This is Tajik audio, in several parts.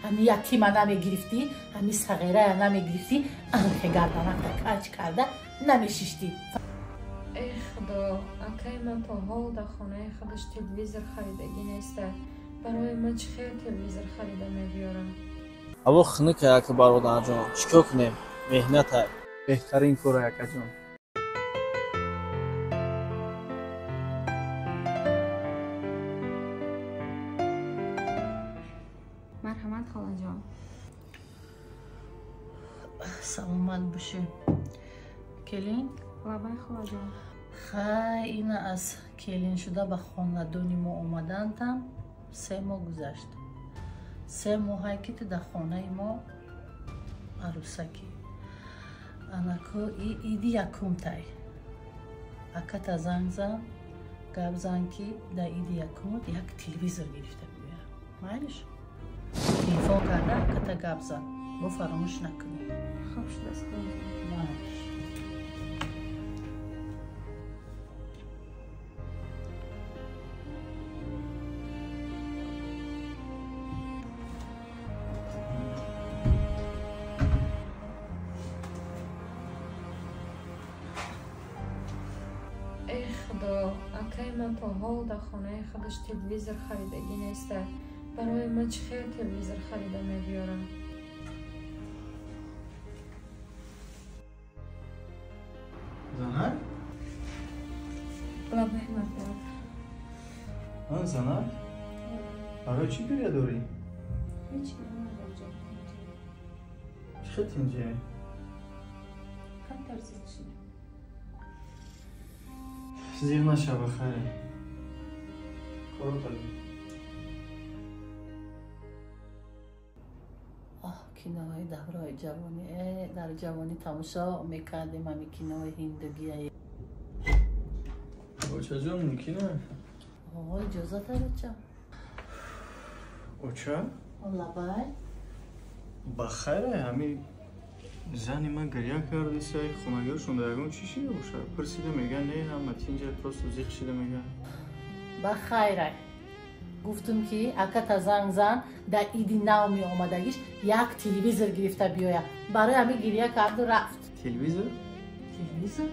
همی یتیمه نمیگرفتی، همی صغیره نمیگرفتی، انخ گردنک کج کرده نمیشیشتی. ای خدا، اکای من تا حال در خانه خودش تلویزر خریدگی نیسته. برای من چه خیر تلویزر خریده میبیارم؟ اما خنه که یک برادر جان چیکار کنیم؟ مهنت های بهترین کاره یک جان. مرحمت خاله جان. سلامت باشی. کلین؟ لبای خاله جان. خیلی این از کلین شده به خاندانی ما آمدندم 3 ماه گذشت. 3 ماه که در خانه ما عروسکی انکو ایدی یکم تای اکتا زنگ زن گب زن که در ایدی یکم یک تلویزر گرفته بیارم مایلش تلفون کرده اکتا گب زن با فراموش نکنی. خوب شده است خاله جان. مایلش ای خدا، اکای من تا حال در خانه خودش تلویزر خریدگی نیسته. برای من چه خیر تلویزر خریده میبیارم؟ زنک؟ لبای مرحمت. آن زنک؟ برای چی گریه داری؟ هیچی نمیدونم. چه تینجه؟ خط ترسید چیه؟ زیر نشه بخیره کارو قلبی. کینوهای دورهای جوانی در جوانی تماشا میکردیم همی کینوهای هندگی. اوچه جان ممکنه؟ آقا اجازه داره چه؟ اوچه؟ لبای؟ بخیره همی زنی من گریه کرده سای خونگرشون در اگون چی شده باشه؟ پرسیده میگن نه همه تینجه پروستو زیخ شده میگن بخیره گفتم که اکتا زنگ زن در ایدی نو می آمدگیش یک تلویزر گرفته بیاید برای همه گریه کرد و رفت. تلویزر؟ تلویزر؟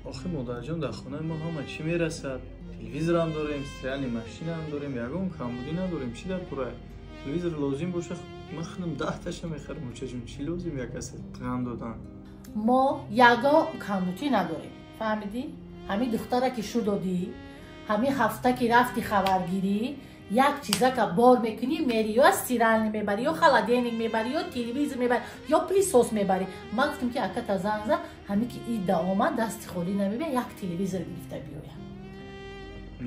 آخه مادر جان در خونه ما همه چی میرسد؟ تلویزر هم داریم، سریال ماشین هم داریم، یگون کمبودی نداریم. چی در پورای؟ تلویزر لازم باشه من خودم 10 تاشو میخرم. اوچه جون چی لازم یک کسی غم دادن؟ ما یگا کمبودی نداریم فهمیدی؟ همین دختره که شو دادی همین هفته که رفتی خبرگیری یک چیزا که بار میکنی میری یا سیرال میبری یا خلادینگ میبری یا تلویزر میبری یا پلیسوس میبری. من گفتم که اکتا زنگ زن همین که این آمد دست خالی نمیبره یک تلویزر گرفته بیاید.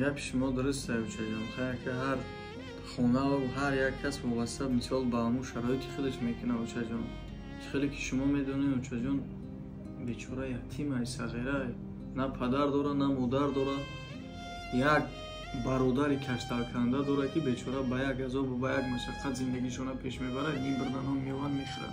گپ شما درسته اوچه جان. خیر که هر خونه و هر یک کس وابسته مثال به همون شرایطی خودش میکنه اوچه جان. خیلی که شما میدونید اوچه جان بیچاره یتیمه صغیره نه پدر داره نه مادر داره. یک برادری کشتارکننده داره که بیچاره با یک عذاب و با یک مشقت زندگیشون پیش میبره. این بردن هم میوان میخوره.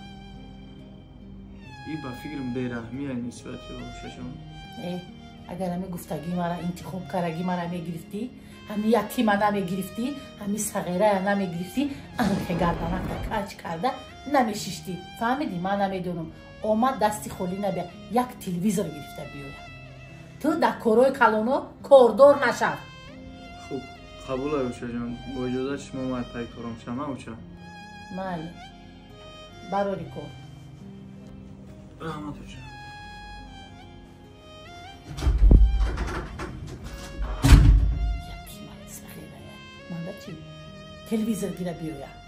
این با فکرم بیرحمیه نسبت اوچه جان. اگر همی گفتگی مرا انتخاب کردگی مرا میگرفتی همی یتیمه نمیگرفتی همی صغیره نمیگرفتی انخ گردنک کج کرده نمیشیشتی. فهمیدی؟ من نمیدونم آمد دستی خالی نبیا یک تلویزر گرفته بیاید. تو در کارای کلانو کاردار نشو. خوب قبول اوچه جان. با اجازه شما من پای کارم شما اوچه. مالی براری کار. رحمت اوچه. تلویزر گیره بیاید.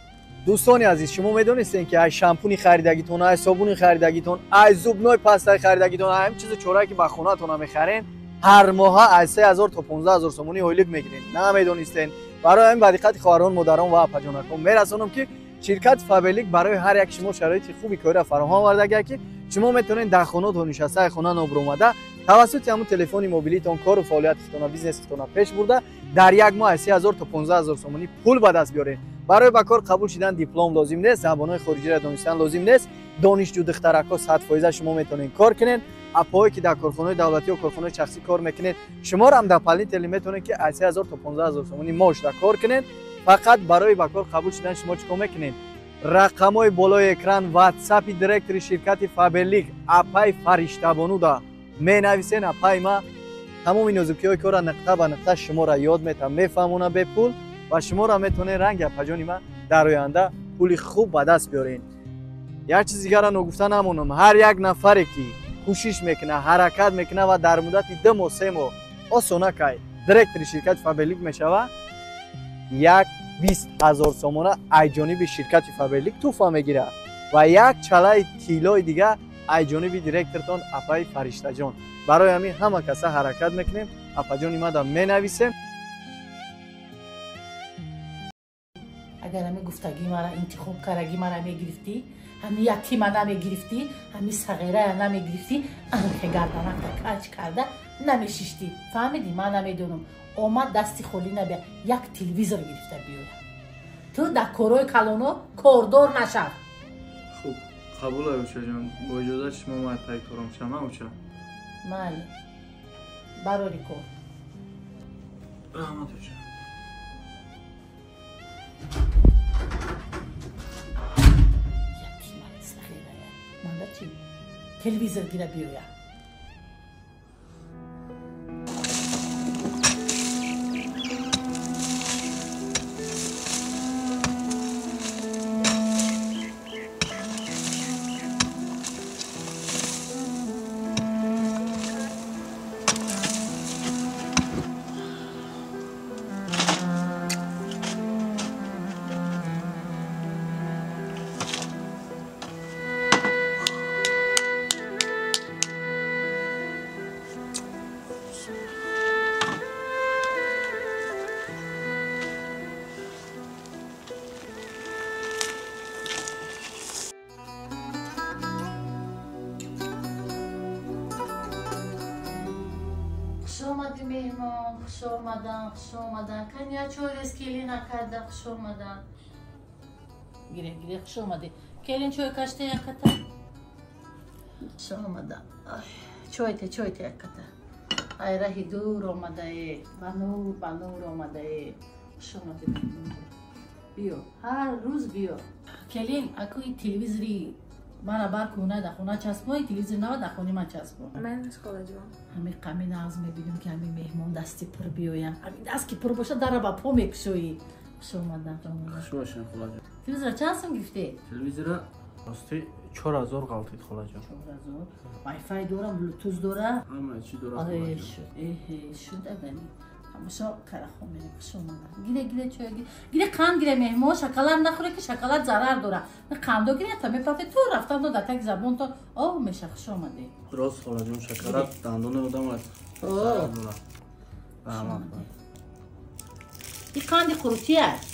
دوستانی عزیز شما میدونستین که ای شامپونی خریدگیتون ای صابونی خریدگیتون ای زبنای پاستای خریدگیتون ای همین چیز چورایی که با خونه‌تون میخرین هر ماه از 3000 تا 15000 سومونی هویلک میگیرین. نمیدونستین؟ برای همین بدیقت خواهران مادران و اپاجانکم میرسونم که شرکت فابلیک برای هر یک شما شرایط خوبی کار فراهم آورده که شما میتونین در خونه‌تون نشسته خونه نوبر اومده توسط همون تلفن موبیلیتون کار و فعالیتتون و بیزنستون پیش برده در یک ماه 3000 تا 15000 سومونی پول به دست بیارین. برای به کار قبول شدن دیپلم لازم نیست، زبان‌های خارجی را دانستن لازم نیست. دانشجو دخترکا 100% شما میتونین کار کنین. اپایی که در کارخانه‌های دولتی و کارخانه‌های شخصی کار میکنین شما را هم در پلنی تلی میتونین که 3000 تا 15000 سومونی معاش در کار کنین. فقط برای به کار قبول شدن شما چیکار میکنین؟ рақамҳои болои экран ватсапи директори ширкати Фаберлик апай фариштабонуда менависен. апай ма тамоми нозукиҳои кора нуқта ба нуқта шуморо ёд метам, мефаҳмона бепул ва шуморо метавонен ранги апаҷони ма дар оянда пули хуб ба даст биёрен. як чизи дигаро ногуфта намонам, ҳар як нафаре ки кӯшиш мекуна, ҳаракат мекуна ва дар муддати 2 моҳ 3 моҳ осона кай директори ширкати Фаберлик мешава, 20,000 сомона айҷониби ширкати Фаберлик туҳфа мегира ва як чалаи тиллои дига айҷониби директортон апай фариштаҷон. барои ҳамин ҳама каса ҳаракат мекунем, апаҷони мада менависем. агар ҳами гуфтагӣ мара интихоб карагӣ мара мегирифтӣ, ҳами якима намегирифтӣ, ҳами сағирая намегирифтӣ, анхе гарданакта кач карда намешиштӣ. фаҳмидӣ? ман намедонам. омад дасти холӣ набия, як телевизор гирифта биёя. ту дар корои калоно кордор нашав. хуб, қабул аючаҷон, бо иҷозати шумо ман пай корам шама уча. майли, барори кор. раҳмат уча. Якимаи сағирая. Манда чӣ? Телевизор гира биёя. Хушомади меҳмон, хушомадан. Каня чой рез келин накарда, хушомадан. Гире, хушомади. Келин чой кашта яката. Хушомадан. Чойте яката. Ай раҳи дур омадае. Ба нур омадае. Хушомади меҳмон. Биё, ҳар рӯз биё. Келин, акӯи телевизори мана баркуна да хона часпои телевизор нава да хони ман часпо. Майнас холаҷон. ҳамин қами нағз мебинем ки ҳамин меҳмон дасти пур биёям. ҳамин даст ки пур боша дара ба по мекушоӣ. хуш омадан. Хуш бошин холаҷон. Телевизора чанд сум гифтӣ? Телевизора рости 4000 қалтид холаҷон. 4000. Wi-Fi дора, Bluetooth дора? Ҳама чӣ дора Ай холаҷон. шуд. Шуда бани. ҳамаша карахон менем. хуш омадан. Гире чой гире. Гире қанд гире меҳмон, шоколад нахӯре ки шоколад зарар дора. Қандо гире та мепафте ту рафтам до так забон то ов меша. хуш омадӣ. Рост холаҷон, шоколад дандони одамат. Раҳмат. И қанди хурутӣ аст?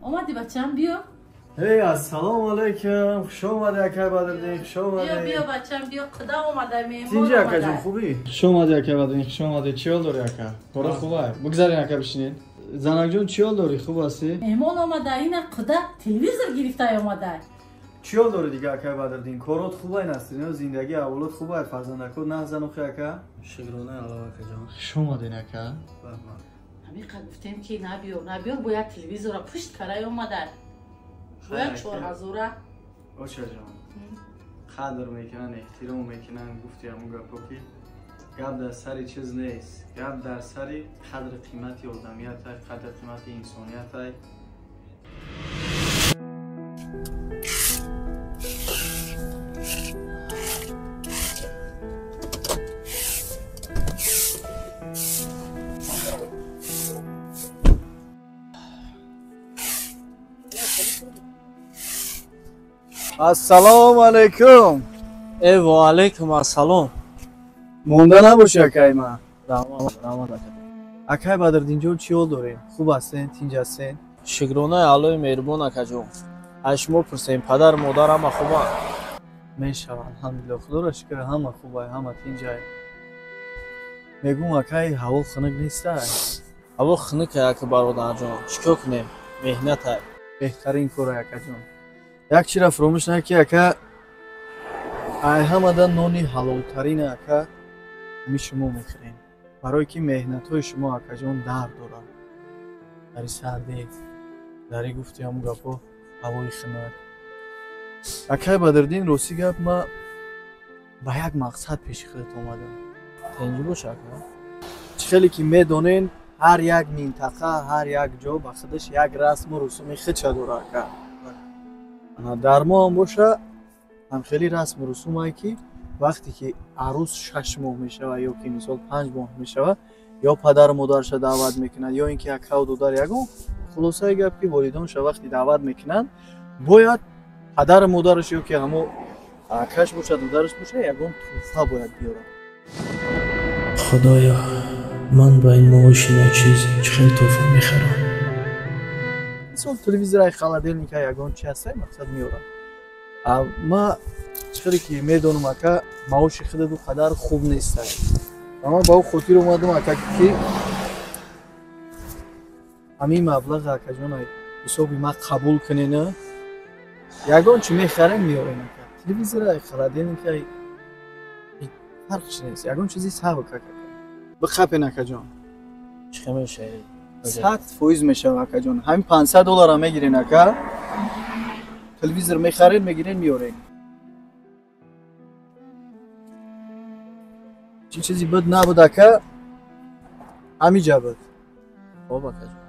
омадӣ бачам биё. эй, ассалому алайкум. хуш омади акай Бадриддин, хуш омади. биё бачам биё. қуда омада меҳмон. Тинҷи акаҷон хубӣ? хуш омади ака Бадриддин, хуш омади. чӣ ҳол дорӣ ака? кора хубай? бигзарин ака бишинед. занакҷон чӣ ҳол дорӣ? хуб ҳастӣ? меҳмон омада, ина қуда телевизор гирифтай омада. чӣ ҳол дорӣ дига акай Бадриддин? корот хубай настин, зиндагӣ авлод хубай, фарзандакот нағзанухи ака? Шукрона алло акаҷон. хуш омадин ака. Раҳмат. ҳамиқа гуфтем ки набиёр бояд телевизора пушт карай омада. бояд 4000. очаҷон, қадр мекунан, эҳтиром мекунан. гуфти ҳамун гапо ки гап дар сари чиз нест, гап дар сари қадри қимати одамиятай, қадри қимати инсониятай. ассалому алайкум. ва алайкум ассалом. монда набоши акай ма. акай Бадриддинҷон чӣ ҳол дорем? хуб ҳастен? тинҷ ҳастен? Шукронаи аллои меҳрубон акаҷон. аз шумо пурсем, падар модар ҳама хубан? мешавад, алҳамдулилла, худоро шукр, ҳама хубай, ҳама тинҷай. мегӯм акай ҳаво хунук нестай? ҳаво хунуке ака бародарҷон, чикор кунем, меҳнатай. беҳтарин кора акаҷон. як чиро фуромӯш накӣ ака, ай ҳамада нони ҳалолтарина ака, ми шумо мехӯрем, барое ки меҳнатҳои шумо акаҷон дард дорад. дари сарде, дари гуфти ҳамун гапҳо, ҳавои хинак. Акай Бадрдин, рости гап, ма ба як мақсад пеши худат омадам. Тенҷи бош ака. Чӣ хеле ки медонен, ҳар як минтақа, ҳар як ҷо ба худаш як расму русуми худша дорад ака. Дар мо ҳам боша, ҳамхели расму русумае ки вақте ки арӯс 6 моҳ мешавад ё ки мисол 5 моҳ мешавад, ё падару модараша даъват мекунад, ё ин ки акау додар ягон, хулосаи гап ки волидонша вақте даъват мекунанд, бояд падару модараш ё ки ҳамо акаш боша, додараш боша, ягон тӯҳфа бояд биёрад. Худоё, ман ба ин маоши ночиз чӣ хел тӯҳфа мехарам? Мисол телевизораи холодильника ягон чи ҳастаи мақсад меёрам. Ма чӣ хеле ки медонам ака маоши худат ӯ қадар хуб нестае. Ва ман ба ӯ хотир омадам ака ки ҳамин маблағи акаҷонай ҳисоби ман қабул кунена. Ягон чи мехарем меёрем ака. Телевизораи холодильникаи фарқиш нест. Ягон чизи сабук ака. Биқапен акаҷон. Чӣ хел мешавад? 100% мешава акаҷон. Ҳамин $500 мегирен ака. Телевизор мехарен, мегирен, меёрен. Чи чизи буд набуд ака. Ҳамиҷа буд. Хоб акаҷон.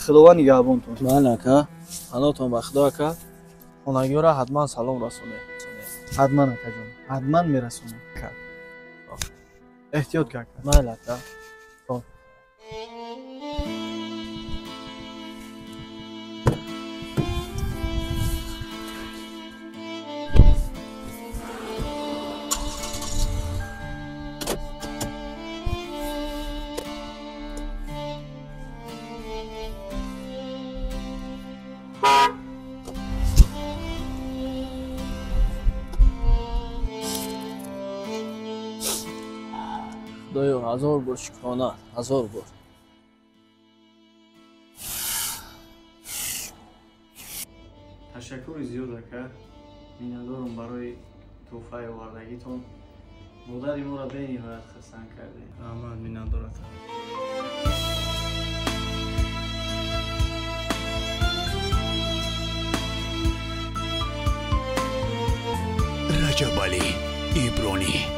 Худованд нигаҳбонтон. Бале ака. Ҳанотон ба худо ака. Хонагиёра ҳатман салом расонед. Ҳатман акаҷон. Ҳатман мерасонам ака. Эҳтиёт кар ака. Бале ака. Худоё, 1000 бор шукронат, 1000 бор. ташаккури зиёд ака. Миннатдорам барои тӯҳфаи овардагитон. модари моро бениҳоят хирсанд кардем. Аҳмад, миннатдор ака. Раҷаб Али Ибронӣ.